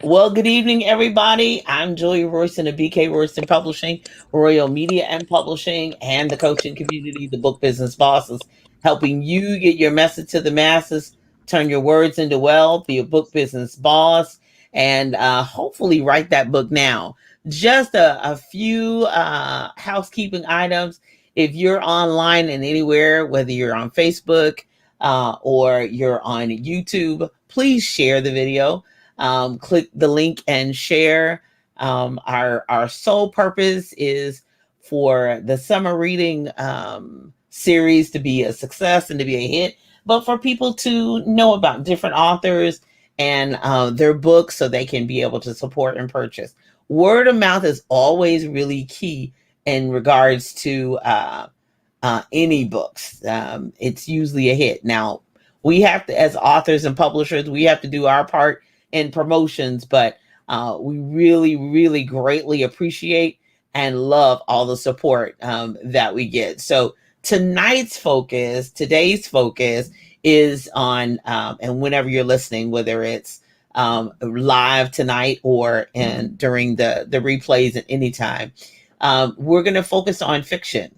Well, good evening, everybody. I'm Julia Royston of BK Royston Publishing, Royal Media and Publishing, and the coaching community, the book business bosses, helping you get your message to the masses, turn your words into wealth, be a book business boss, and hopefully write that book now. Just a few housekeeping items. If you're online and anywhere, whether you're on Facebook or you're on YouTube, please share the video. Click the link and share. Our sole purpose is for the summer reading series to be a success and to be a hit, but for people to know about different authors and their books so they can be able to support and purchase. Word of mouth is always really key in regards to any books. It's usually a hit. Now, we have to, as authors and publishers, we have to do our part in promotions, but we really, really greatly appreciate and love all the support that we get. So today's focus is on, and whenever you're listening, whether it's live tonight or during the replays at any time, we're going to focus on fiction.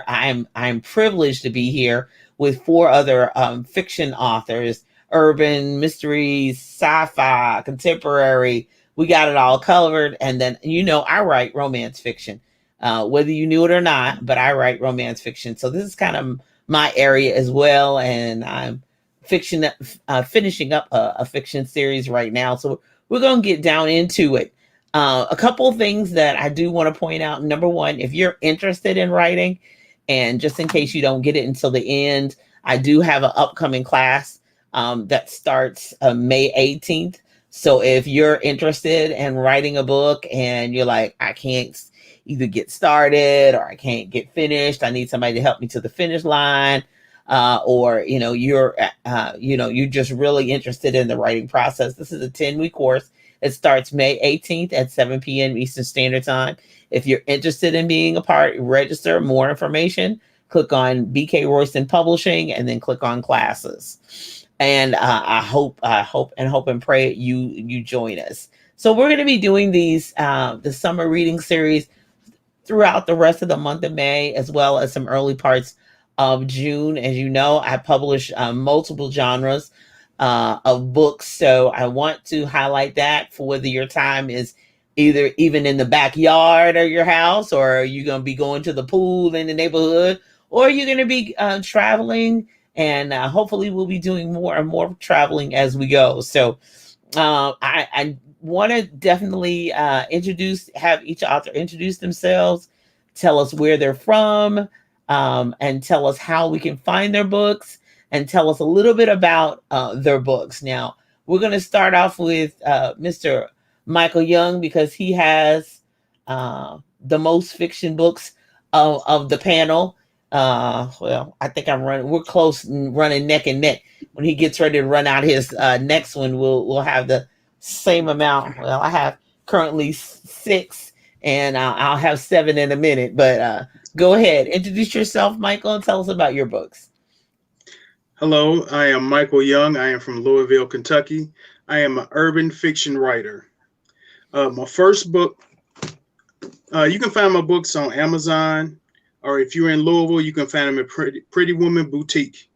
I'm privileged to be here with four other fiction authors: urban, mysteries, sci-fi, contemporary. We got it all covered. And then, I write romance fiction, whether you knew it or not, but I write romance fiction. So this is kind of my area as well. And I'm finishing up a fiction series right now. So we're going to get down into it. A couple of things that I do want to point out. Number one, if you're interested in writing, and just in case you don't get it until the end, I do have an upcoming class that starts May 18th. So if you're interested in writing a book and you're like, I can't either get started or I can't get finished, I need somebody to help me to the finish line, or you're just really interested in the writing process, this is a 10-week course. It starts May 18th at 7 p.m. Eastern Standard Time. If you're interested in being a part, register. More information, click on BK Royston Publishing and then click on classes. And I hope and pray you join us. So we're going to be doing these the summer reading series throughout the rest of the month of May, as well as some early parts of June. As you know, I publish multiple genres of books. So I want to highlight that for whether your time is either even in the backyard of your house, or you're going to be going to the pool in the neighborhood, or you're going to be traveling. And hopefully we'll be doing more and more traveling as we go. So I want to definitely have each author introduce themselves, tell us where they're from, and tell us how we can find their books, and tell us a little bit about their books. Now, we're going to start off with Mr. Michael Young, because he has the most fiction books of the panel. Well, I think we're close and running neck and neck. When he gets ready to run out his next one, we'll have the same amount. Well, I have currently 6, and I'll have 7 in a minute. But go ahead, introduce yourself, Michael, and tell us about your books. Hello, I am Michael Young. I am from Louisville, Kentucky. I am an urban fiction writer. My first book, you can find my books on Amazon, or if you're in Louisville, you can find them at Pretty Woman Boutique.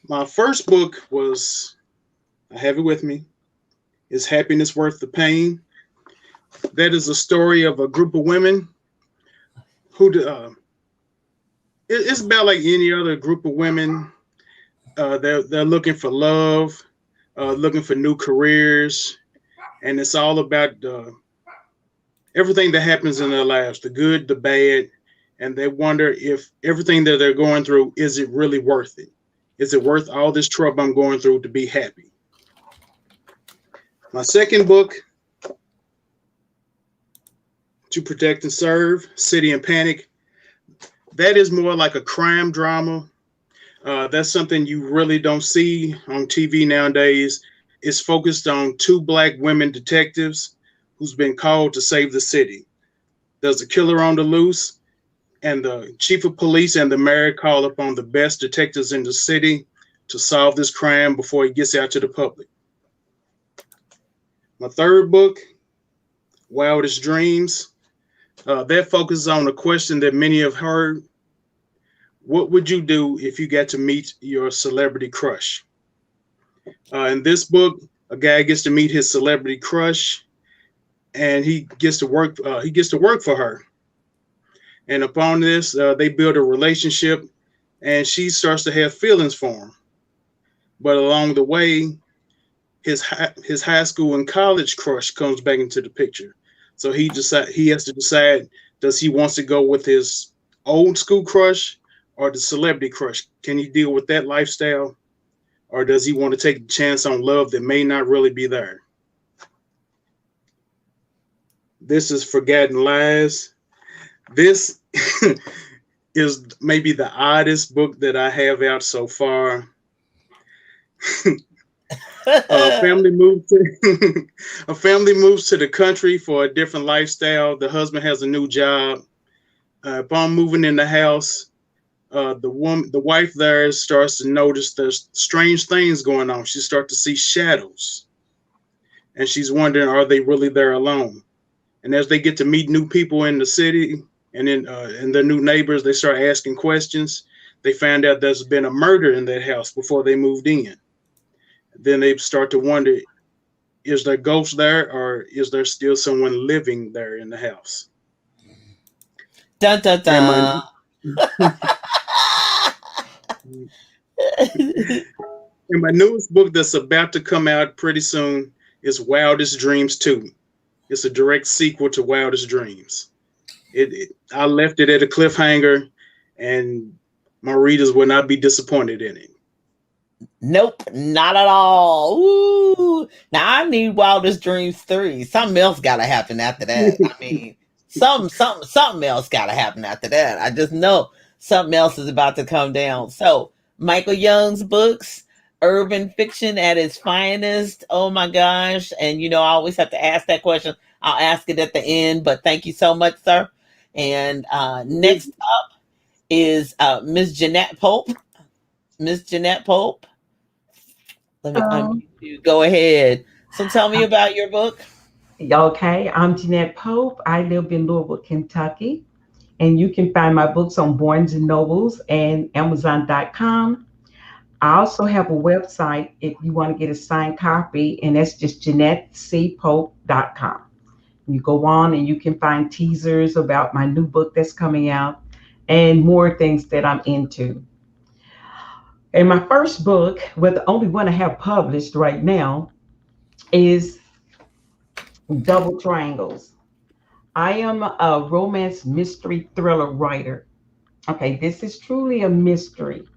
My first book was, I have it with me, Is Happiness Worth the Pain? That is a story of a group of women who, it's about like any other group of women. They're looking for love, looking for new careers, and it's all about everything that happens in their lives, the good, the bad, and they wonder if everything that they're going through, is it really worth it? Is it worth all this trouble I'm going through to be happy? My second book, To Protect and Serve, City and Panic, that is more like a crime drama. That's something you really don't see on TV nowadays. It's focused on 2 Black women detectives who's been called to save the city. There's a killer on the loose, and the chief of police and the mayor call upon the best detectives in the city to solve this crime before it gets out to the public. My third book, Wildest Dreams, that focuses on a question that many have heard. What would you do if you got to meet your celebrity crush? In this book, a guy gets to meet his celebrity crush, and he gets to work. He gets to work for her, and upon this, they build a relationship, and she starts to have feelings for him. But along the way, his high school and college crush comes back into the picture. So he has to decide, does he wants to go with his old school crush or the celebrity crush? Can he deal with that lifestyle, or does he want to take a chance on love that may not really be there? This is Forgotten Lies. This is maybe the oddest book that I have out so far. Family moves to a family moves to the country for a different lifestyle. The husband has a new job. Upon moving in the house, the wife there starts to notice there's strange things going on. She starts to see shadows, and she's wondering, are they really there alone? And as they get to meet new people in the city and their new neighbors, they start asking questions. They find out there's been a murder in that house before they moved in. Then they start to wonder, is there ghosts there, or is there still someone living there in the house? Dun dun And my dun. and my newest book that's about to come out pretty soon is Wildest Dreams 2. It's a direct sequel to Wildest Dreams. I left it at a cliffhanger, and my readers will not be disappointed in it. Nope, not at all. Ooh. Now I need Wildest Dreams 3. Something else gotta happen after that. I mean, something else gotta happen after that. I just know something else is about to come down. So Michael Young's books, urban fiction at its finest. Oh my gosh. And I always have to ask that question. I'll ask it at the end, but thank you so much, sir. And next up is Miss Jeanette Pope. Miss Jeanette Pope. Let me Um, unmute you. Go ahead. So tell me about your book. okay, I'm Jeanette Pope. I live in Louisville, Kentucky, and you can find my books on Barnes and Nobles and Amazon.com. I also have a website if you want to get a signed copy, and that's just JeanetteCPope.com. You go on and you can find teasers about my new book that's coming out and more things that I'm into. And my first book, well, the only one I have published right now, is Double Triangles. I am a romance mystery thriller writer. Okay, this is truly a mystery.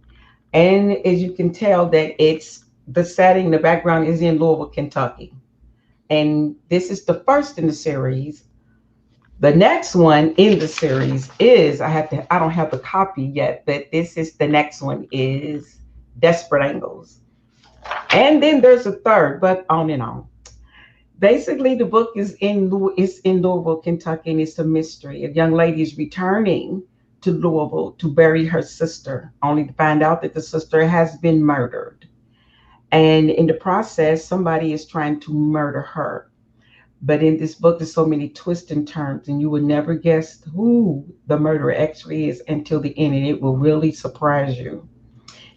And as you can tell that it's the setting, the background is in Louisville, Kentucky. And this is the first in the series. The next one in the series is I don't have the copy yet, but this is the next one is Desperate Angles. And then there's a third, but on and on. Basically, the book is in Louisville, Kentucky, and it's a mystery. A young lady is returning to Louisville to bury her sister, only to find out that the sister has been murdered. And in the process, somebody is trying to murder her. But in this book, there's so many twists and turns, and you will never guess who the murderer actually is until the end, and it will really surprise you.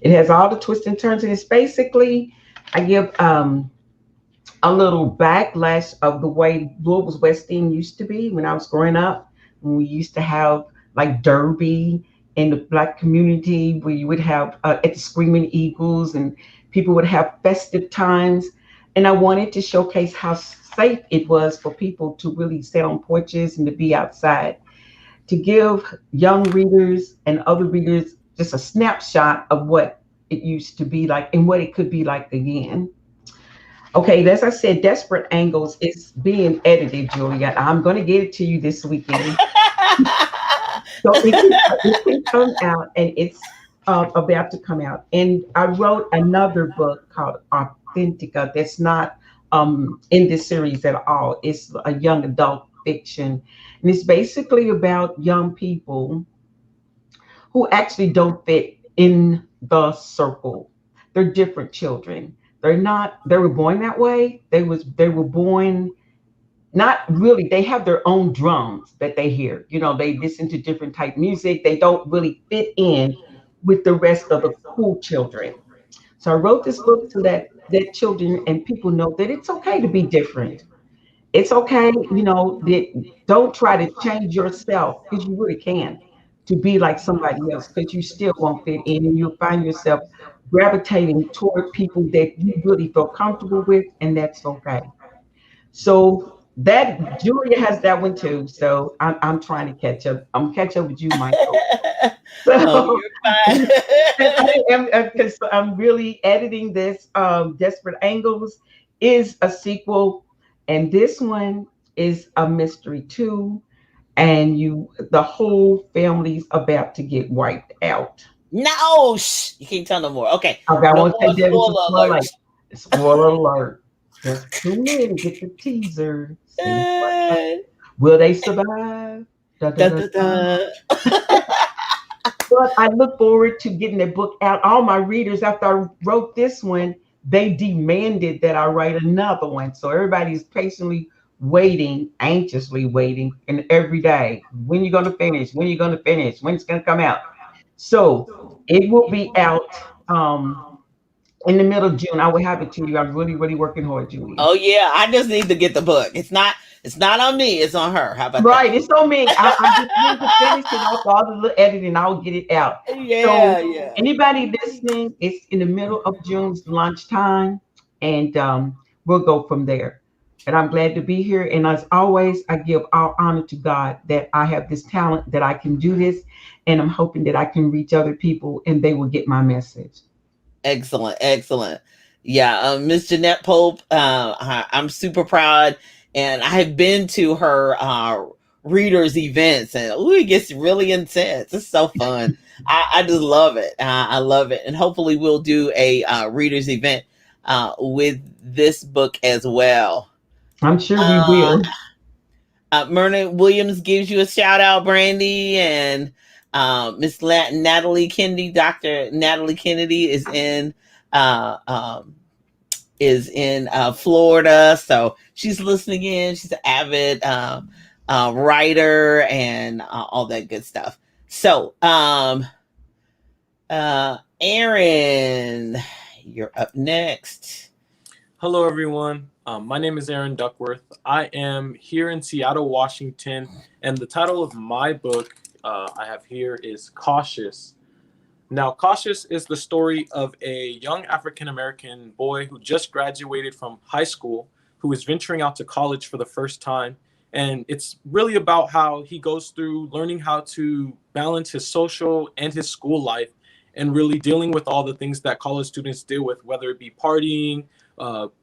It has all the twists and turns, and it's basically, I give a little backlash of the way Louisville's West End used to be when I was growing up. When we used to have like Derby in the Black community, where you would have at the Screaming Eagles, and people would have festive times. And I wanted to showcase how safe it was for people to really sit on porches and to be outside, to give young readers and other readers just a snapshot of what it used to be like and what it could be like again. Okay, as I said, Desperate Angles is being edited, Julia. I'm going to get it to you this weekend. So it can come out, and it's about to come out. And I wrote another book called Authentica that's not in this series at all. It's a young adult fiction. And it's basically about young people who actually don't fit in the circle. They're different children. They're not. They were born that way. They were born not really. They have their own drums that they hear. You know, they listen to different type music. They don't really fit in with the rest of the cool children. So I wrote this book to let children and people know that it's okay to be different. It's okay, that don't try to change yourself because you really can to be like somebody else because you still won't fit in and you'll find yourself gravitating toward people that you really feel comfortable with, and that's okay. So that Julia has that one too. So I'm trying to catch up. I'm catch up with you, Michael. Oh, So you're and fine. I am because I'm really editing this. Desperate Angles is a sequel, and this one is a mystery too. And the whole family's about to get wiped out. No, you can't tell no more. Okay, Okay, I no won't say more that it's a spoiler spoiler. alerts. Spoiler alert! Just tune in, get the teaser, see what happens. Uh, Will they survive? Da, da, da, da, da, da. da. But I look forward to getting the book out. All my readers, after I wrote this one, they demanded that I write another one. So everybody's patiently waiting, anxiously waiting, and every day, when you going to finish? When you going to finish? When it's going to come out? So it will be out in the middle of June. I will have it to you. I'm really, really working hard, Julia. Oh yeah, I just need to get the book. It's not on me. It's on her. How about that? Right, it's on me. I just need to finish it off all the little editing. I'll get it out. So Yeah, yeah. anybody listening, it's in the middle of June's lunchtime, and we'll go from there. And I'm glad to be here. And as always, I give all honor to God that I have this talent, that I can do this, and I'm hoping that I can reach other people and they will get my message. Excellent, excellent. Yeah, Miss Jeanette Pope, I'm super proud, and I have been to her readers events, and ooh, it gets really intense. It's so fun. I just love it. I love it, and hopefully we'll do a readers event with this book as well. I'm sure we Uh, will. Myrna Williams gives you a shout out, Brandy, and Miss Natalie Kennedy, Dr. Natalie Kennedy uh, um, is in Florida, so she's listening in. She's an avid writer and all that good stuff. So, Aaron, you're up next. Hello, everyone. My name is Aaron Duckworth. I am here in Seattle, Washington, and the title of my book I have here is Cautious. Now, Cautious is the story of a young African-American boy who just graduated from high school, who is venturing out to college for the first time. And it's really about how he goes through learning how to balance his social and his school life and really dealing with all the things that college students deal with, whether it be partying,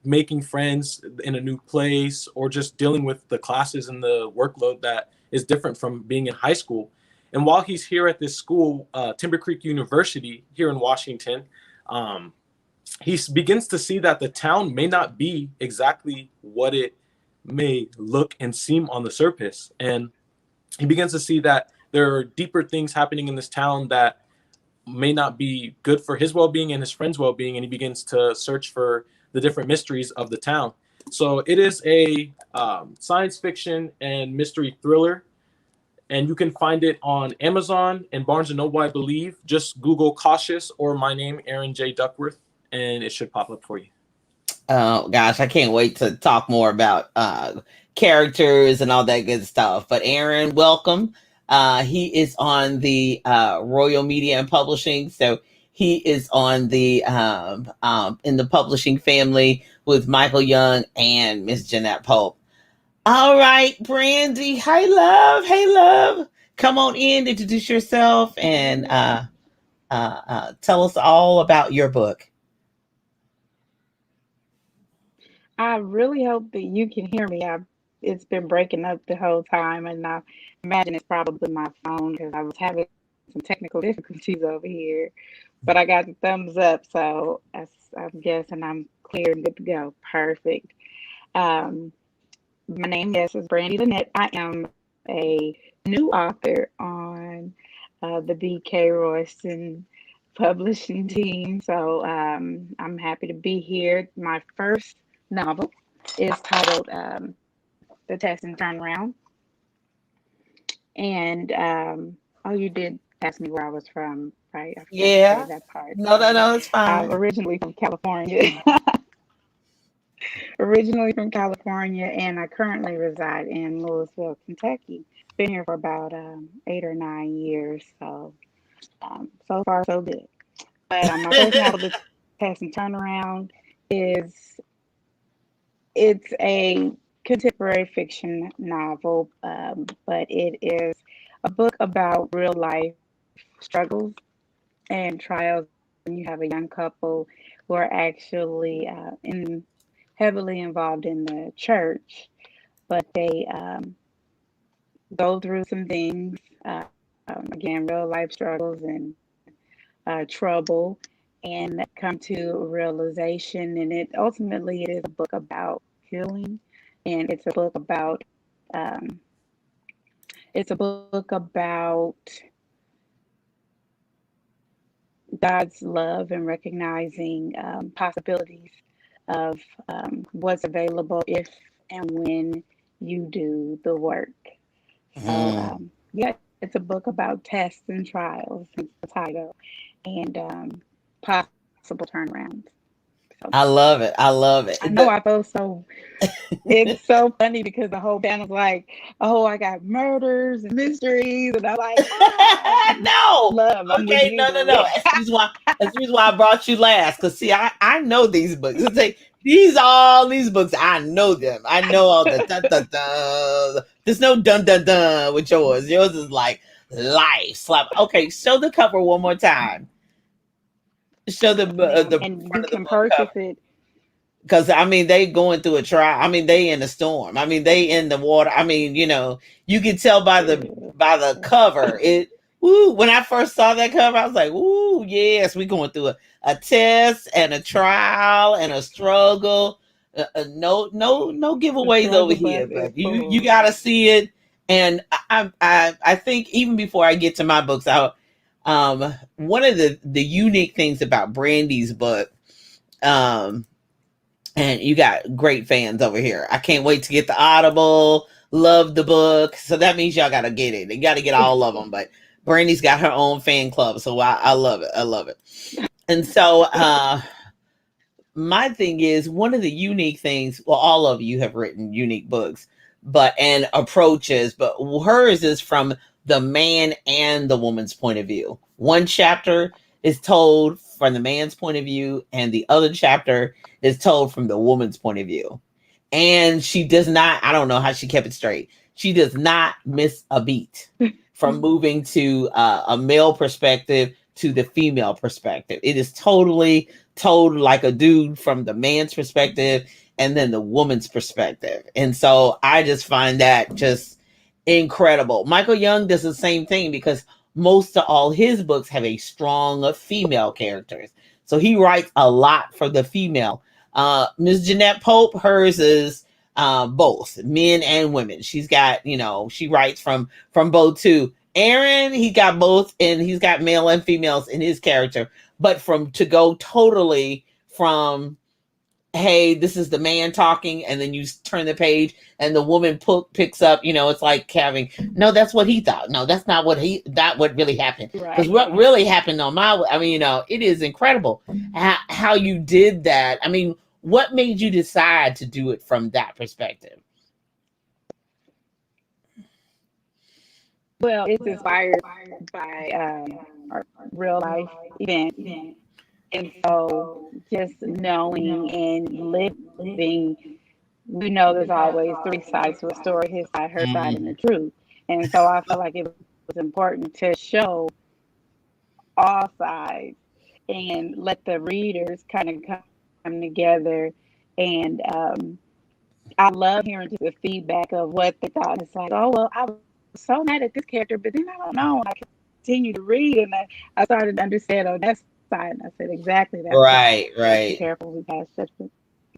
making friends in a new place, or just dealing with the classes and the workload that is different from being in high school. And while he's here at this school, Timber Creek University here in Washington, um, he begins to see that the town may not be exactly what it may look and seem on the surface. And he begins to see that there are deeper things happening in this town that may not be good for his well-being and his friends' well-being, and he begins to search for the different mysteries of the town. So it is a science fiction and mystery thriller, and you can find it on Amazon and Barnes and Noble, I believe. Just Google Cautious or my name, Aaron J. Duckworth, and it should pop up for you. Oh gosh, I can't wait to talk more about characters and all that good stuff. But Aaron, welcome. He is on the Royal Media and Publishing, so he is on the in the publishing family with Michael Young and Miss Jeanette Pope. All right, Brandy. Hey, love. Hey, love. Come on in, introduce yourself, and tell us all about your book. I really hope that you can hear me. It's been breaking up the whole time, and I imagine it's probably my phone because I was having some technical difficulties over here. But I got the thumbs up, so I'm guessing I'm clear and good to go. Perfect. Um, my name, yes, is Brandy Lynette. I am a new author on the B.K. Royston publishing team. So I'm happy to be here. My first novel is titled The Test and Turnaround. And oh, you did ask me where I was from, right? I forgot to say Yeah. that part. No, no, no, it's I'm fine. originally from California. Originally from California, and I currently reside in Louisville, Kentucky. Been here for about 8 or 9 years, so so far so good. But my first novel, The Test and Turnaround, is it's a contemporary fiction novel, but it is a book about real life struggles and trials. And you have a young couple who are actually heavily involved in the church, but they go through some things. Again, real life struggles and trouble, and come to a realization. And it ultimately it is a book about healing, and um, it's a book about God's love and recognizing possibilities of what's available if and when you do the work. So, Mm. yeah, it's a book about tests and trials, hence the title, and possible turnarounds. So, I love it. I love it. I know I feel so. It's so funny because the whole panel's like, "Oh, I got murders and mysteries," and I'm like, No. "Love, I'm with Okay, no, no, you." no. That's the reason why I brought you last. Cause see, I know these books. It's like, all these books. I know them. I know all the dun dun dun. There's no dun dun dun with yours. Yours is like life slap. Okay, show the cover one more time. Show Yes, ma'am. the And front you of the can book cover. purchase it. Cause I mean they going through a trial. I mean they in a storm. I mean they in the water. I mean you can tell by the cover. It when I first saw that cover I was like ooh yes we going through a test and a trial and a struggle. No The giveaways over struggle bus here. is But you full. got to see it. And I think even before I get to my books out, one of the unique things about Brandy's book. Um, and you got great fans over here. I can't wait to get the Audible. Love the book. So that means y'all got to get it. You got to get all of them. But Brandy's got her own fan club. So I love it. I love it. And so my thing is one of the unique things, well, all of you have written unique books, and approaches, but hers is from the man and the woman's point of view. One chapter is told from the man's point of view, and the other chapter is told from the woman's point of view. And she does not, I don't know how she kept it straight. She does not miss a beat from moving to a male perspective to the female perspective. It is totally told like a dude from the man's perspective and then the woman's perspective. And so I just find that just incredible. Michael Young does the same thing because most of all his books have a strong female characters. So he writes a lot for the female. Ms. Jeanette Pope, hers is both men and women. She's got, she writes from both too. Aaron, he got both, and he's got male and females in his character. But to go totally from, hey, this is the man talking, and then you turn the page, and the woman picks up. It's like having, no, that's what he thought. No, that's not what what really happened. Because Right. what really happened on it is incredible how you did that. I mean, what made you decide to do it from that perspective? Well, it's inspired by real life events. And so just knowing and living, we know there's always three sides to a story, his side, her side, and the truth. And so I feel like it was important to show all sides and let the readers kind of come together. And I love hearing just the feedback of what they thought. It's like, oh, well, I was so mad at this character, but then I don't know. And I continue to read, and I started to understand on that side. And I said, exactly. That's Right. be careful. We pass judgment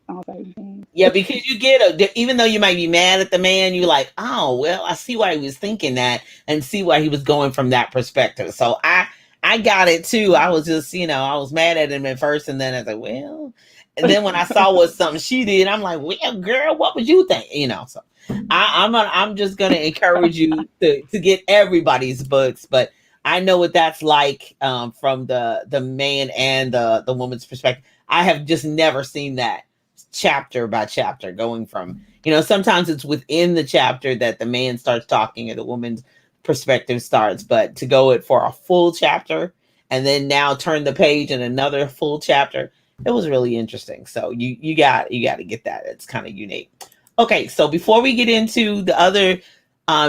on certain things. Yeah, because you get even though you might be mad at the man, you're like, oh well, I see why he was thinking that, and see why he was going from that perspective. So I I got it too. I was just, I was mad at him at first, and then I was like, well, and then when I saw what something she did, I'm like, well, girl, what would you think? So I'm just gonna encourage you to get everybody's books, but I know what that's like from the man and the woman's perspective. I have just never seen that chapter by chapter going from, sometimes it's within the chapter that the man starts talking and the woman's perspective starts, but to go it for a full chapter and then now turn the page in another full chapter, it was really interesting. So you got to get that. It's kind of unique. Okay, so before we get into the other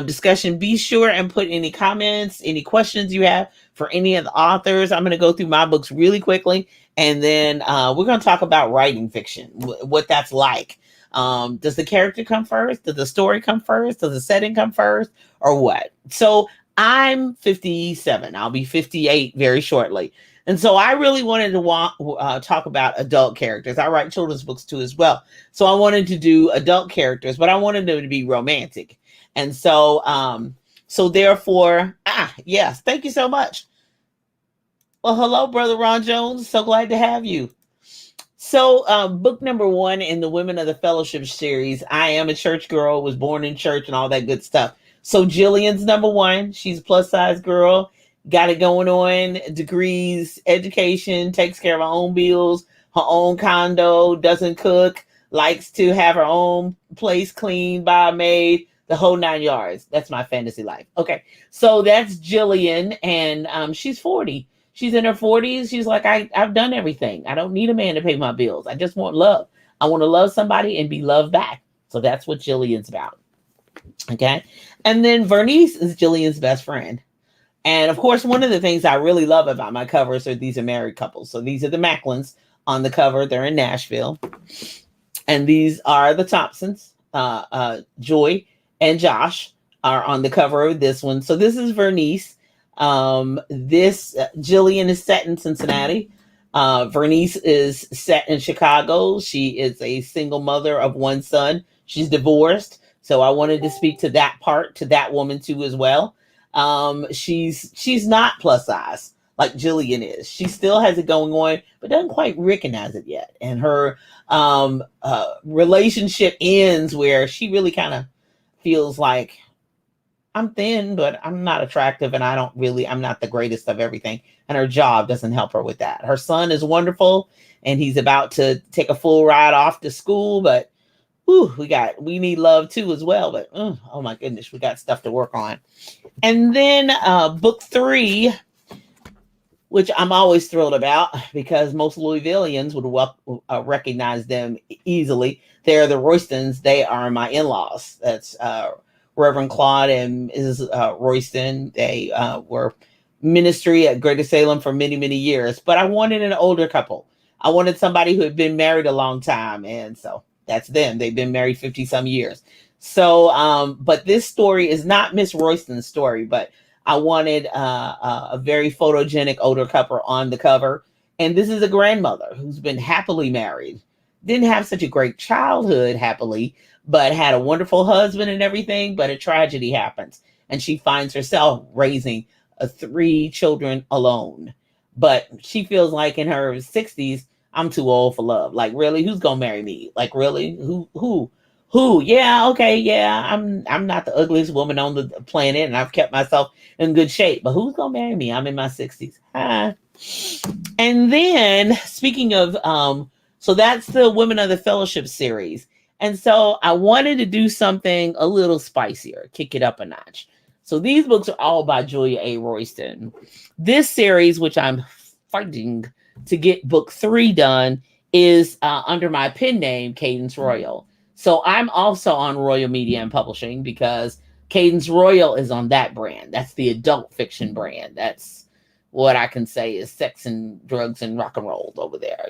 discussion, be sure and put any comments, any questions you have for any of the authors. I'm going to go through my books really quickly, and then we're going to talk about writing fiction, what that's like. Does the character come first? Does the story come first? Does the setting come first, or what? So I'm 57. I'll be 58 very shortly. And so I really wanted to talk about adult characters. I write children's books too as well. So I wanted to do adult characters, but I wanted them to be romantic. And so, therefore, yes, thank you so much. Well, hello, Brother Ron Jones. So glad to have you. So book number 1 in the Women of the Fellowship series, I am a church girl, was born in church and all that good stuff. So Jillian's number 1. She's a plus size girl, got it going on, degrees, education, takes care of her own bills, her own condo, doesn't cook, likes to have her own place cleaned by a maid, the whole 9 yards. That's my fantasy life. Okay, so that's Jillian, and she's 40. She's in her 40s. She's like, I've done everything. I don't need a man to pay my bills. I just want love. I want to love somebody and be loved back. So that's what Jillian's about. Okay. And then Vernice is Jillian's best friend. And of course, one of the things I really love about my covers are these are married couples. So these are the Macklins on the cover. They're in Nashville. And these are the Thompsons. Joy and Josh are on the cover of this one. So this is Vernice. Jillian is set in Cincinnati. Vernice is set in Chicago. She is a single mother of one son. She's divorced. So I wanted to speak to that part, to that woman too as well. She's not plus size like Jillian is. She still has it going on, but doesn't quite recognize it yet. And her relationship ends where she really kind of feels like, I'm thin, but I'm not attractive, and I'm not the greatest of everything. And her job doesn't help her with that. Her son is wonderful, and he's about to take a full ride off to school, but we need love too as well. But oh my goodness, we got stuff to work on. And then book 3, which I'm always thrilled about because most Louisvillians would recognize them easily. They're the Roystons. They are my in-laws. That's Reverend Claude and Mrs. Royston. They were ministry at Greater Salem for many, many years. But I wanted an older couple. I wanted somebody who had been married a long time. And so that's them. They've been married 50 some years. So, but this story is not Miss Royston's story, but I wanted a very photogenic older couple on the cover. And this is a grandmother who's been happily married. Didn't have such a great childhood happily, but had a wonderful husband and everything. But a tragedy happens and she finds herself raising 3 children alone. But she feels like in her 60s, I'm too old for love. Like, really? Who's going to marry me? Like, really? Who? Yeah, okay, yeah. I'm not the ugliest woman on the planet, and I've kept myself in good shape. But who's gonna marry me? I'm in my 60s. And then speaking of, so that's the Women of the Fellowship series. And so I wanted to do something a little spicier, kick it up a notch. So these books are all by Julia A. Royston. This series, which I'm fighting to get book 3 done, is under my pen name, Cadence Royal. So I'm also on Royal Media and Publishing because Cadence Royal is on that brand. That's the adult fiction brand. That's what I can say is sex and drugs and rock and roll over there,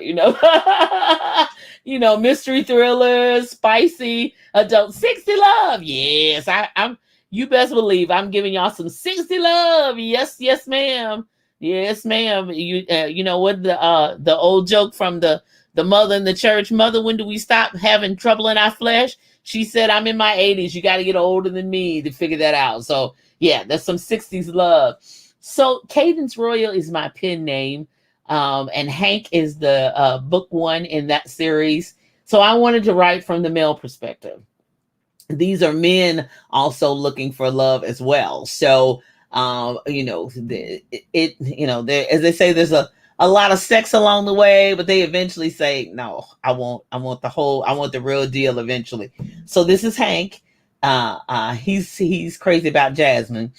mystery thrillers, spicy, adult 60 love. Yes, I'm you best believe I'm giving y'all some 60 love. Yes, ma'am. Yes, ma'am. You know what the old joke from the mother in the church, mother, when do we stop having trouble in our flesh? She said, I'm in my 80s. You got to get older than me to figure that out. So yeah, there's some 60s love. So Cadence Royal is my pen name. And Hank is the book one in that series. So I wanted to write from the male perspective. These are men also looking for love as well. So, as they say, there's a lot of sex along the way, but they eventually say, no, I want the real deal eventually. So this is Hank. He's crazy about Jasmine.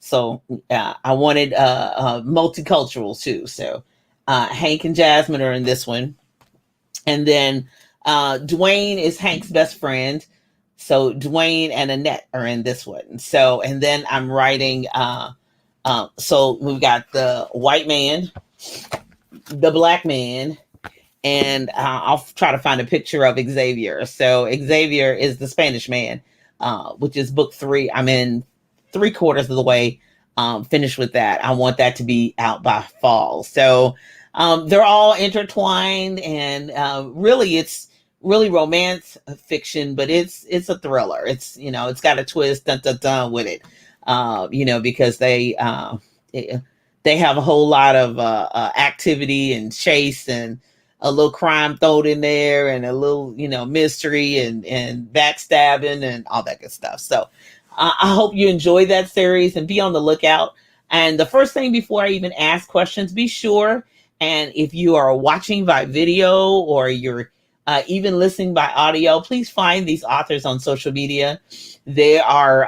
So I wanted multicultural too. So Hank and Jasmine are in this one. And then Dwayne is Hank's best friend. So Dwayne and Annette are in this one. So, and then I'm writing, so we've got the white man, the black man, and I'll try to find a picture of Xavier. So Xavier is the Spanish man, which is book 3. I'm in 3/4 of the way finished with that. I want that to be out by fall. So they're all intertwined, and really it's really romance fiction, but it's a thriller. It's, it's got a twist dun with it, because they have a whole lot of activity and chase and a little crime thrown in there and a little, mystery and backstabbing and all that good stuff. So I hope you enjoy that series and be on the lookout. And the first thing before I even ask questions, be sure, and if you are watching by video or you're even listening by audio, please find these authors on social media. They are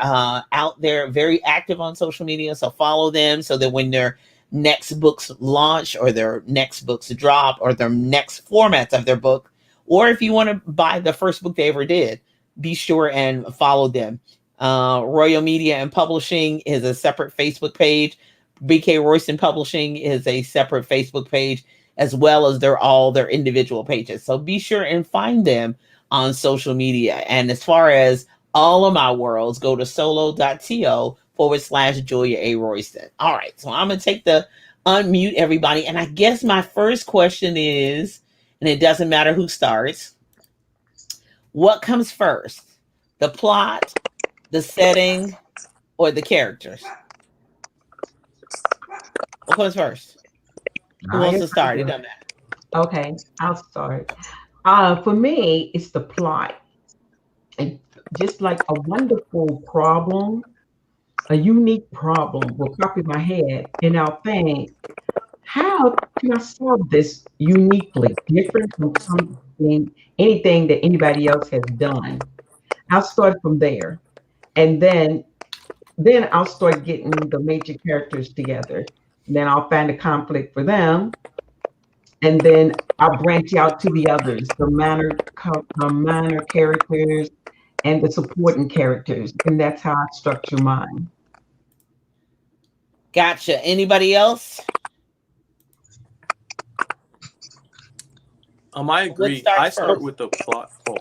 out there very active on social media. So follow them so that when their next books launch or their next books drop or their next formats of their book, or if you want to buy the first book they ever did, be sure and follow them. Royal Media and Publishing is a separate Facebook page. BK Royston Publishing is a separate Facebook page, as well as all their individual pages. So be sure and find them on social media. And as far as all of my worlds, go to solo.to/Julia A. Royston. All right. So I'm going to take the unmute everybody. And I guess my first question is, and it doesn't matter who starts, what comes first? The plot, the setting, or the characters? What comes first? Who wants to start? It doesn't matter. Okay, I'll start. For me, it's the plot. And just like a wonderful problem, a unique problem will pop in my head, and I'll think, how can I solve this uniquely, different from anything that anybody else has done? I'll start from there, and then I'll start getting the major characters together. Then I'll find a conflict for them, and then I'll branch out to the others, the minor characters and the supporting characters, and that's how I structure mine. Gotcha. Anybody else? I agree. I start with the plot. Oh,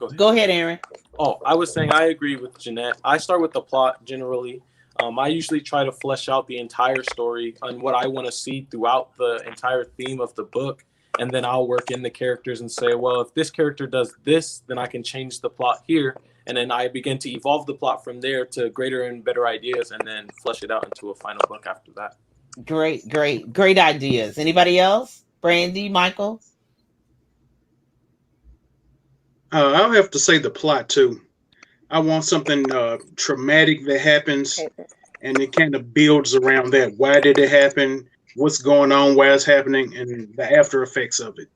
go ahead, Aaron. Oh, I was saying I agree with Jeanette. I start with the plot generally. I usually try to flesh out the entire story on what I want to see throughout the entire theme of the book. And then I'll work in the characters and say, well, if this character does this, then I can change the plot here. And then I begin to evolve the plot from there to greater and better ideas, and then flesh it out into a final book after that. Great ideas. Anybody else? Brandy, Michael? I'll have to say the plot too. I want something traumatic that happens, and it kind of builds around that. Why did it happen? What's going on? Why it's happening? And the after effects of it.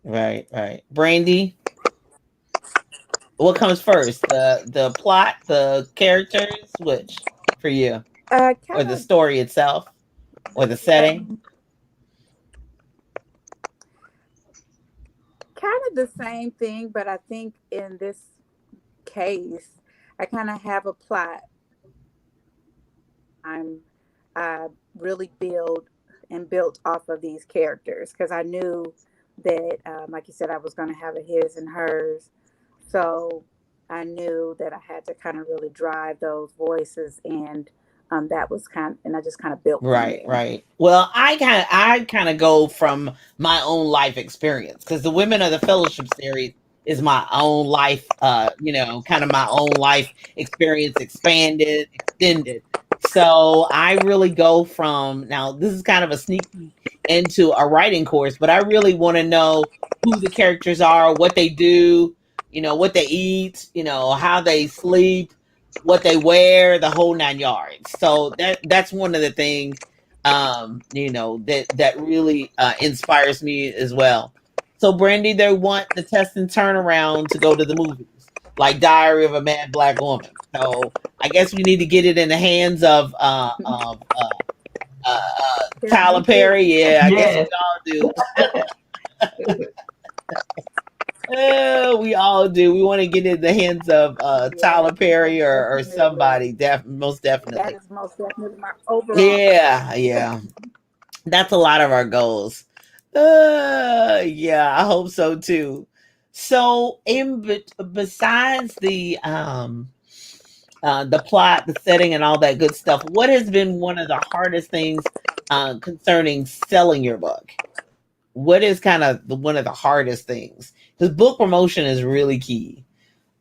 Right. Brandy, what comes first? The plot, the characters, which for you? Or the story itself? Or the setting? Kind of the same thing, but I think in this case, I kind of have a plot. I really built off of these characters because I knew that, like you said, I was going to have a his and hers. So I knew that I had to kind of really drive those voices, and that was and I just kind of built. Right. Well, I kind of go from my own life experience, because the Women of the Fellowship series is my own life, kind of my own life experience, expanded, extended. So I really go from, now this is kind of a sneak peek into a writing course, but I really want to know who the characters are, what they do, what they eat, how they sleep, what they wear, the whole 9 yards. So that's one of the things, that really inspires me as well. So Brandy, they want the test and turnaround to go to the movies, like Diary of a Mad Black Woman. So I guess we need to get it in the hands uh, Yeah, Tyler me too. Perry. Yeah, I guess we Yes. all do. We all do. We want to get in the hands of Yes, Tyler Perry most or definitely. somebody. Most That definitely. is most definitely my overall goal. Yeah, yeah. That's a lot of our goals. Yeah, I hope so too. So, besides the plot, the setting, and all that good stuff, what has been one of the hardest things concerning selling your book? What is kind of one of the hardest things? Because book promotion is really key.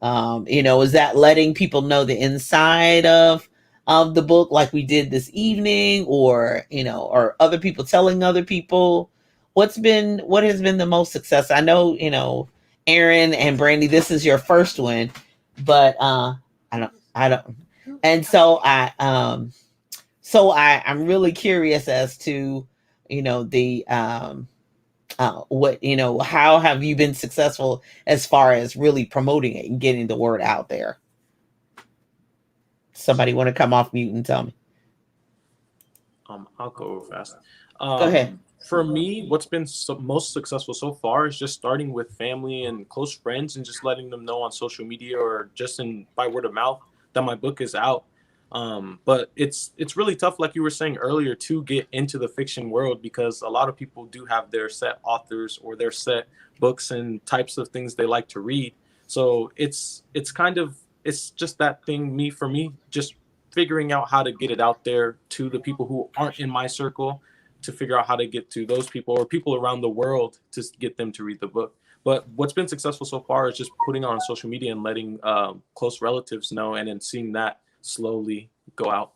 Is that letting people know the inside of the book, like we did this evening, or or other people telling other people? What has been the most success? I know, Aaron and Brandy, this is your first one, but I don't, and I'm really curious as to the how have you been successful as far as really promoting it and getting the word out there? Somebody want to come off mute and tell me? I'll go fast. Go ahead. For me, what's been most successful so far is just starting with family and close friends and just letting them know on social media or just by word of mouth that my book is out. But it's really tough, like you were saying earlier, to get into the fiction world, because a lot of people do have their set authors or their set books and types of things they like to read. So it's just that thing, for me, just figuring out how to get it out there to the people who aren't in my circle, to figure out how to get to those people or people around the world to get them to read the book. But what's been successful so far is just putting it on social media and letting close relatives know, and then seeing that slowly go out.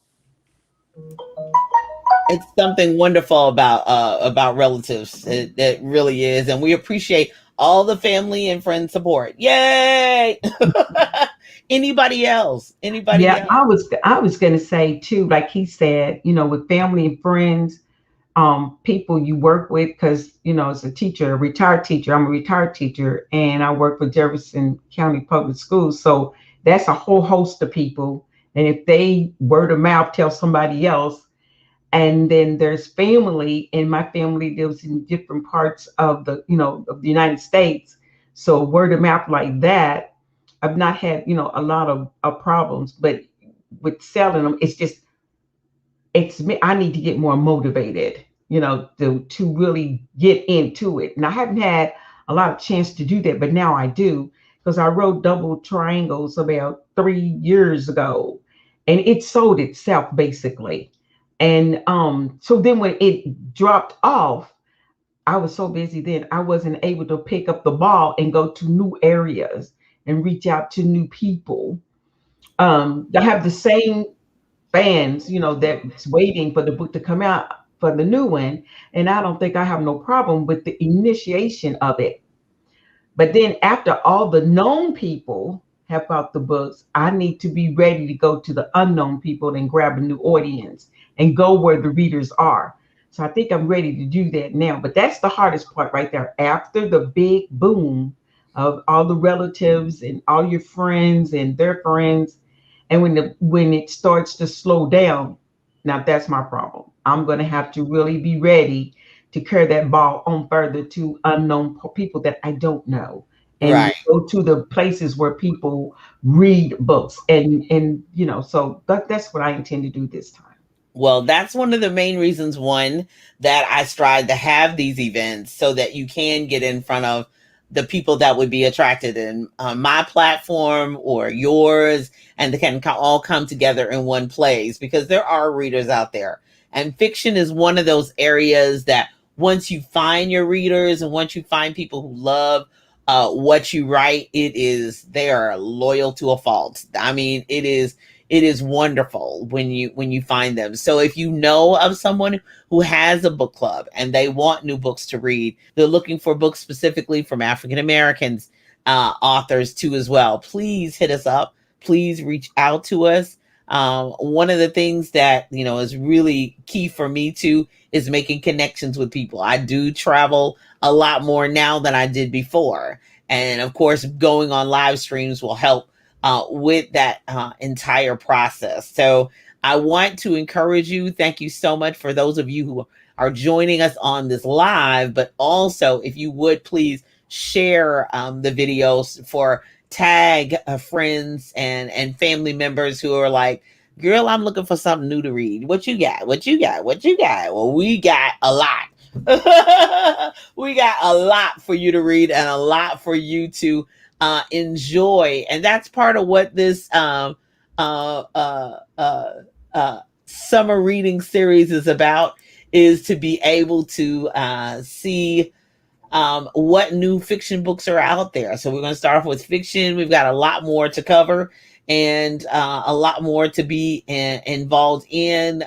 It's something wonderful about relatives. It really is, and we appreciate all the family and friend support. Yay! Anybody else? Anybody Yeah, else? I was gonna say too, like he said, with family and friends, people you work with, because as a teacher, a retired teacher, I'm a retired teacher, and I work for Jefferson County Public Schools. So that's a whole host of people. And if they word of mouth tell somebody else, and then there's family, and my family lives in different parts of the United States. So word of mouth like that, I've not had a lot of problems. But with selling them, it's me. I need to get more motivated, to really get into it. And I haven't had a lot of chance to do that, but now I do, because I wrote Double Triangles about 3 years ago, and it sold itself basically. And so then when it dropped off, I was so busy then I wasn't able to pick up the ball and go to new areas and reach out to new people. I have the same fans, that's waiting for the book to come out for the new one. And I don't think I have no problem with the initiation of it. But then after all the known people have bought the books, I need to be ready to go to the unknown people and grab a new audience and go where the readers are. So I think I'm ready to do that now. But that's the hardest part right there. After the big boom of all the relatives and all your friends and their friends, and when it starts to slow down, now that's my problem. I'm going to have to really be ready to carry that ball on further to unknown people that I don't know, and Right. go to the places where people read books, and so that's what I intend to do this time. Well, that's one of the main reasons, one, that I strive to have these events, so that you can get in front of the people that would be attracted in my platform or yours, and they can all come together in one place, because there are readers out there. And fiction is one of those areas that once you find your readers and once you find people who love what you write, they are loyal to a fault. I mean, it is wonderful when you find them. So if you know of someone who has a book club and they want new books to read, they're looking for books specifically from African Americans, authors too as well, please hit us up. Please reach out to us. One of the things that is really key for me too is making connections with people. I do travel a lot more now than I did before, and of course, going on live streams will help with that entire process. So I want to encourage you. Thank you so much for those of you who are joining us on this live, but also if you would please share the videos, for tag friends and family members who are like, girl, I'm looking for something new to read. What you got? What you got? What you got? Well, we got a lot. We got a lot for you to read and a lot for you to enjoy. And that's part of what this summer reading series is about, is to be able to see what new fiction books are out there. So we're going to start off with fiction. We've got a lot more to cover and a lot more to be involved in.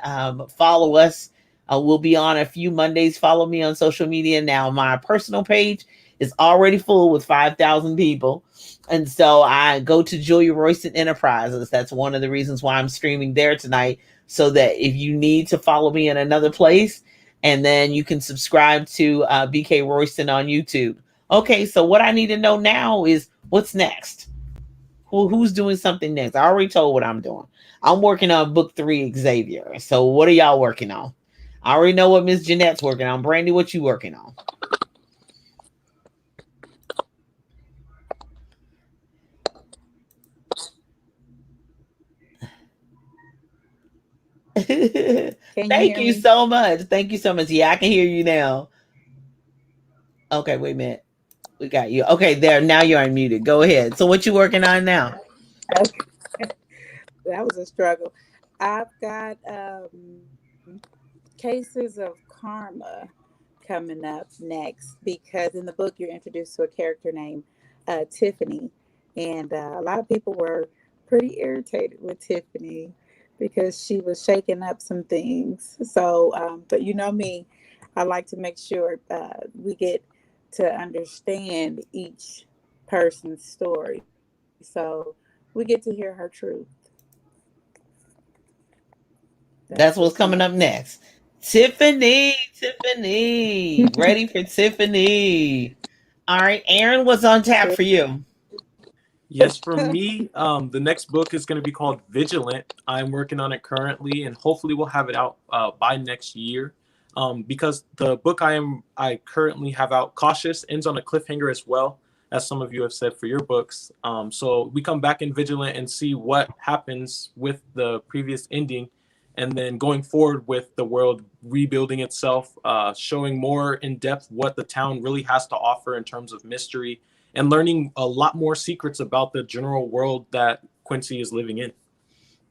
Follow us. We'll be on a few Mondays. Follow me on social media. Now, my personal page is already full with 5,000 people. And so I go to Julia Royston Enterprises. That's one of the reasons why I'm streaming there tonight, so that if you need to follow me in another place, and then you can subscribe to BK Royston on YouTube. Okay, so what I need to know now is what's next? Who's doing something next? I already told what I'm doing. I'm working on book 3, Xavier. So what are y'all working on? I already know what Miss Jeanette's working on. Brandy, what you working on? Thank you so much. Thank you so much. Yeah, I can hear you now. Okay, wait a minute. We got you. Okay, there. Now you're unmuted. Go ahead. So what you working on now? Okay. That was a struggle. I've got Cases of Karma coming up next, because in the book you're introduced to a character named Tiffany, and a lot of people were pretty irritated with Tiffany because she was shaking up some things. So, but you know me, I like to make sure we get to understand each person's story, so we get to hear her truth. That's what's coming up next. Tiffany, ready for Tiffany. All right, Aaron, what's on tap for you? Yes, for me, the next book is going to be called Vigilant. I'm working on it currently, and hopefully we'll have it out by next year. Because the book I currently have out, Cautious, ends on a cliffhanger as well, as some of you have said for your books. So we come back in Vigilant and see what happens with the previous ending, and then going forward with the world rebuilding itself, showing more in depth what the town really has to offer in terms of mystery, and learning a lot more secrets about the general world that Quincy is living in.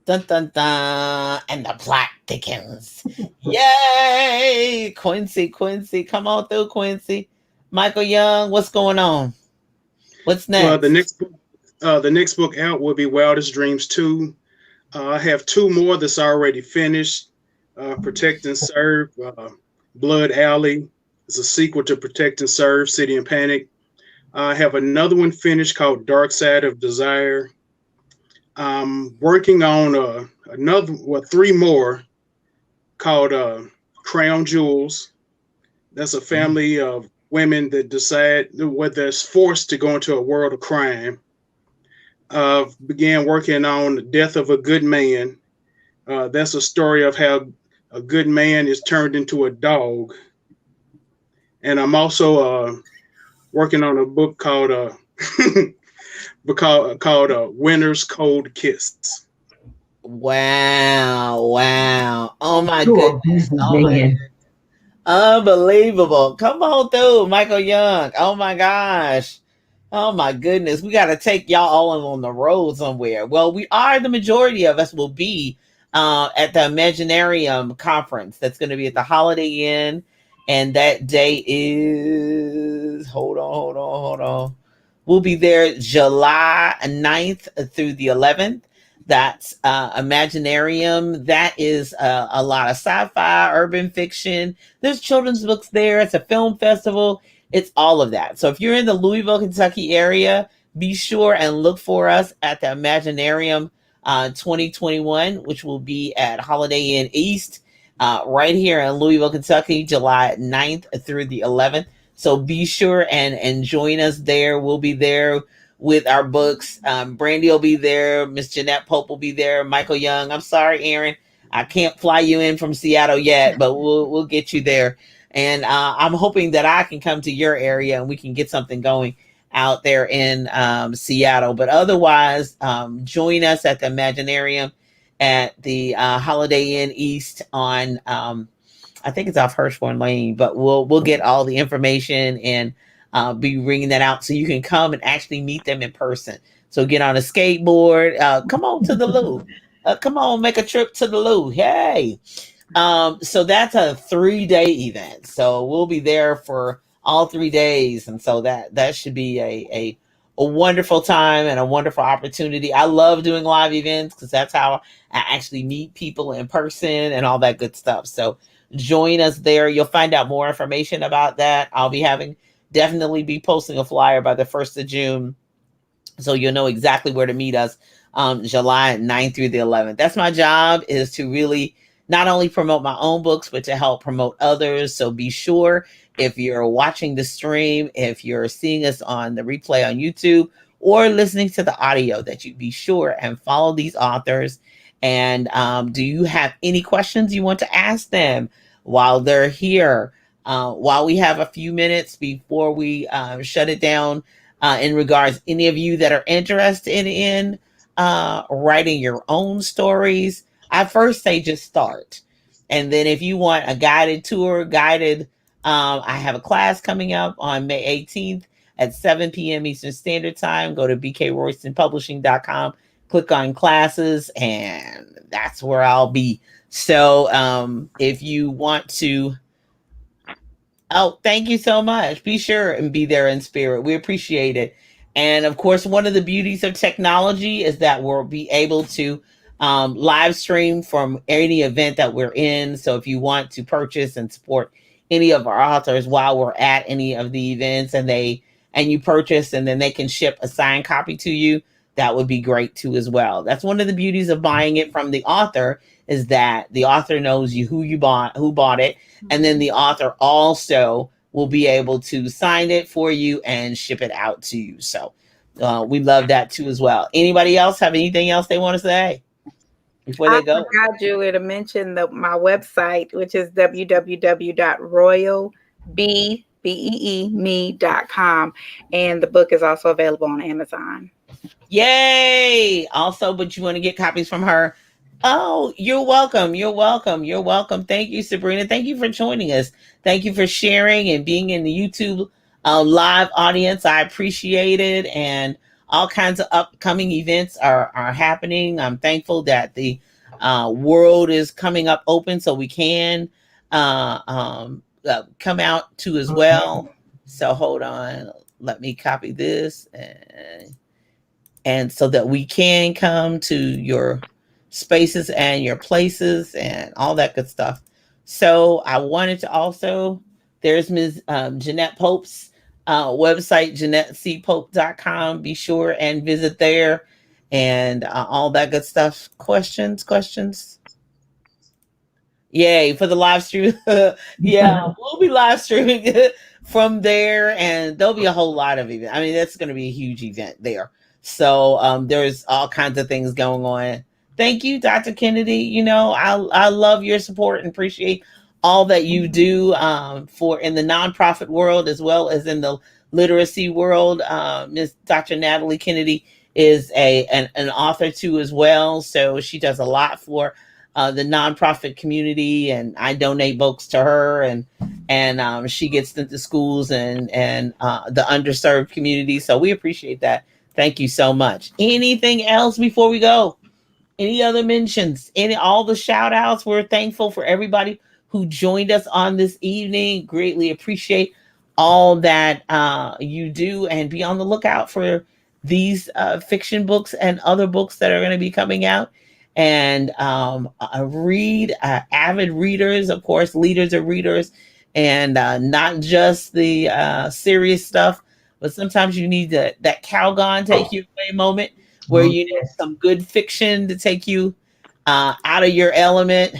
Dun, dun, dun. And the plot thickens. Yay! Quincy, come on through, Quincy. Michael Young, what's going on? What's next? Well, the next book out will be Wildest Dreams 2. I have 2 more that's already finished. Protect and Serve, Blood Alley is a sequel to Protect and Serve, City and Panic. I have another one finished called Dark Side of Desire. I'm working on 3 more called Crown Jewels. That's a family of women that decide whether they're forced to go into a world of crime. Began working on The Death of a Good Man. That's a story of how a good man is turned into a dog. And I'm also working on a book called Winter's Cold Kiss. Wow. Oh my goodness. Unbelievable. Come on through, Michael Young. Oh my gosh. Oh my goodness. We got to take y'all all on the road somewhere. Well, the majority of us will be at the Imaginarium conference. That's going to be at the Holiday Inn. And that day is, hold on. We'll be there July 9th through the 11th. That's Imaginarium. That is a lot of sci-fi, urban fiction. There's children's books there. It's a film festival. It's all of that. So if you're in the Louisville, Kentucky area, be sure and look for us at the Imaginarium 2021, which will be at Holiday Inn East, right here in Louisville, Kentucky, July 9th through the 11th. So be sure and join us there. We'll be there with our books. Brandy will be there. Miss Jeanette Pope will be there. Michael Young. I'm sorry, Aaron, I can't fly you in from Seattle yet, but we'll get you there. And I'm hoping that I can come to your area and we can get something going out there in Seattle. But otherwise, join us at the Imaginarium at the Holiday Inn East on I think it's off Hirschhorn Lane, but we'll get all the information and be ringing that out so you can come and actually meet them in person. So get on a skateboard, come on to the Lou, come on, make a trip to the Lou. Hey. So that's a 3-day event. So we'll be there for all 3 days. And so that should be a wonderful time and a wonderful opportunity. I love doing live events because that's how I actually meet people in person and all that good stuff. So join us there. You'll find out more information about that. I'll be definitely be posting a flyer by the 1st of June. So you'll know exactly where to meet us July 9th through the 11th. That's my job, is to really not only promote my own books, but to help promote others. So be sure, if you're watching the stream, if you're seeing us on the replay on YouTube or listening to the audio, that you be sure and follow these authors. And do you have any questions you want to ask them while they're here? While we have a few minutes before we shut it down, in regards, any of you that are interested in writing your own stories, I first say just start. And then if you want a guided tour, I have a class coming up on May 18th at 7 p.m. Eastern Standard Time. Go to bkroystonpublishing.com, click on classes, and that's where I'll be. So if you want to, thank you so much. Be sure and be there in spirit. We appreciate it. And of course, one of the beauties of technology is that we'll be able to live stream from any event that we're in. So if you want to purchase and support any of our authors while we're at any of the events and you purchase, and then they can ship a signed copy to you, that would be great too as well. That's one of the beauties of buying it from the author, is that the author knows who bought it, and then the author also will be able to sign it for you and ship it out to you. So we love that too as well. Anybody else have anything else they want to say before they go? I forgot, Julie, to mention my website, which is www.royalbee.me.com, and the book is also available on Amazon. Yay! Also, but you want to get copies from her. Oh, you're welcome. You're welcome. You're welcome. Thank you, Sabrina. Thank you for joining us. Thank you for sharing and being in the YouTube live audience. I appreciate it. And all kinds of upcoming events are happening. I'm thankful that the world is coming up open so we can come out too as well. So hold on. Let me copy this and so that we can come to your spaces and your places and all that good stuff. So I wanted to also, there's Ms. Jeanette Pope's website, JeanetteCPope.com. Be sure and visit there and all that good stuff. Questions? Yay, for the live stream. Yeah, we'll be live streaming from there, and there'll be a whole lot of events. I mean, that's going to be a huge event there. So there's all kinds of things going on. Thank you, Dr. Kennedy. You know, I love your support and appreciate all that you do for in the nonprofit world as well as in the literacy world. Miss Dr. Natalie Kennedy is an author too as well. So she does a lot for the nonprofit community, and I donate books to her, and she gets them to schools and the underserved community. So we appreciate that. Thank you so much. Anything else before we go? Any other mentions? All the shout outs? We're thankful for everybody who joined us on this evening. Greatly appreciate all that you do, and be on the lookout for these fiction books and other books that are going to be coming out. And read, avid readers, of course, leaders of readers, and not just the serious stuff, but sometimes you need that Calgon take you away moment where Oh, you need yes. some good fiction to take you out of your element.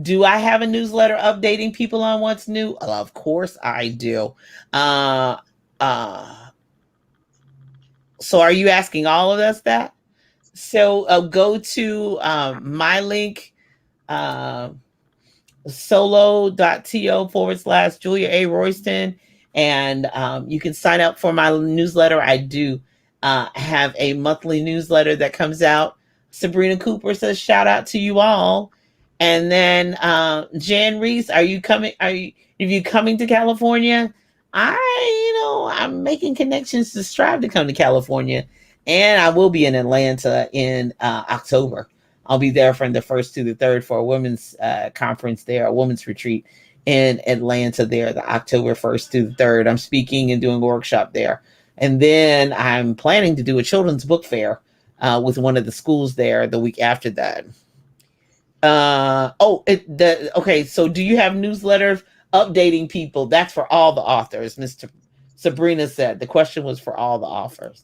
Do I have a newsletter updating people on what's new? Well, of course I do. Uh, so are you asking all of us that? So go to my link, solo.to/Julia A. Royston, and you can sign up for my newsletter. I do have a monthly newsletter that comes out. Sabrina Cooper says, shout out to you all. And then Jan Reese, are you coming? If you coming to California? I'm making connections to strive to come to California. And I will be in Atlanta in October. I'll be there from the 1st to the 3rd for a women's conference there, a women's retreat in Atlanta there, the October 1st to the 3rd. I'm speaking and doing a workshop there. And then I'm planning to do a children's book fair with one of the schools there the week after that. Okay, so do you have newsletters updating people? That's for all the authors, Mr. Sabrina said. The question was for all the authors.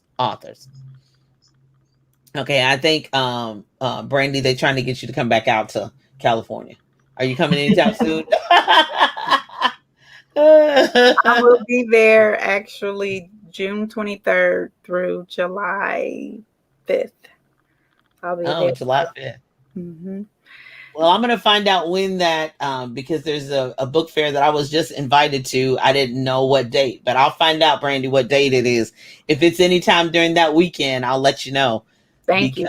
Okay, I think Brandy, they're trying to get you to come back out to California. Are you coming anytime soon? I will be there actually June 23rd through July 5th. I'll be there. July 5th. Mm-hmm. Well, I'm going to find out when that, because there's a book fair that I was just invited to. I didn't know what date, but I'll find out, Brandy, what date it is. If it's anytime during that weekend, I'll let you know. Thank you.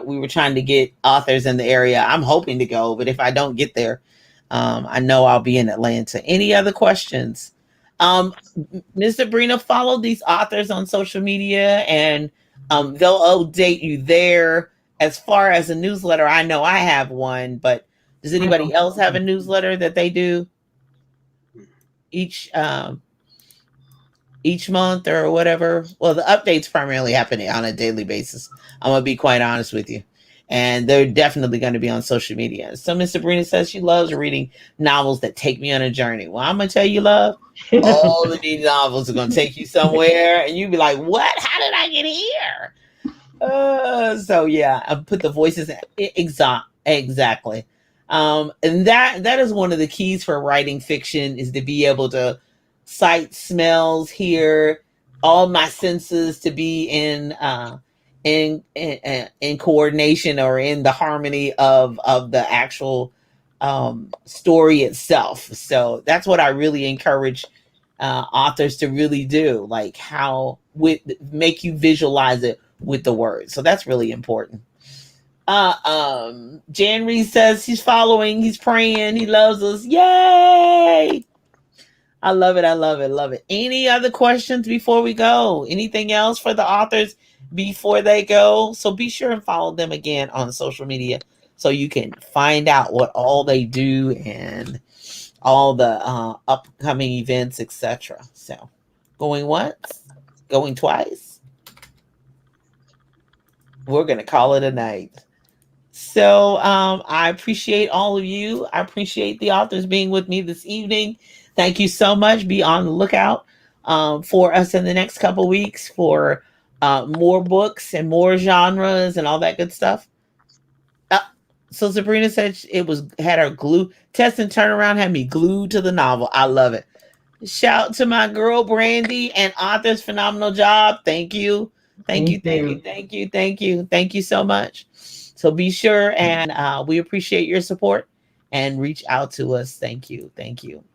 We were trying to get authors in the area. I'm hoping to go, but if I don't get there, I know I'll be in Atlanta. Any other questions? Ms. Sabrina, follow these authors on social media, and they'll update you there. As far as a newsletter, I know I have one, but does anybody else have a newsletter that they do each month or whatever? Well, the updates primarily happening on a daily basis. I'm going to be quite honest with you. And they're definitely going to be on social media. So Miss Sabrina says she loves reading novels that take me on a journey. Well, I'm going to tell you, love, all of these novels are going to take you somewhere. And you'll be like, what? How did I get here? So yeah, I put the voices in. Exactly. And that is one of the keys for writing fiction, is to be able to sight, smells, hear, all my senses to be in coordination or in the harmony of the actual story itself. So that's what I really encourage authors to really do, like make you visualize it with the words. So that's really important. Jan Reese says he's following, he's praying, he loves us. Yay! I love it. I love it. Love it. Any other questions before we go? Anything else for the authors before they go? So be sure and follow them again on social media so you can find out what all they do and all the upcoming events, etc. So going once, going twice. We're going to call it a night. So I appreciate all of you. I appreciate the authors being with me this evening. Thank you so much. Be on the lookout for us in the next couple weeks for more books and more genres and all that good stuff. So Sabrina said had her glue test and turnaround, had me glued to the novel. I love it. Shout to my girl Brandy and authors. Phenomenal job. Thank you. Thank you so much. So be sure and we appreciate your support and reach out to us. Thank you.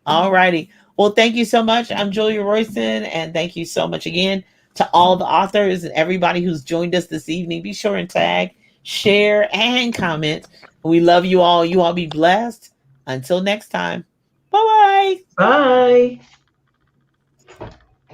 All righty. Well, thank you so much. I'm Julia Royston, and thank you so much again to all the authors and everybody who's joined us this evening. Be sure and tag, share, and comment. We love you all. You all be blessed. Until next time. Bye-bye. Bye.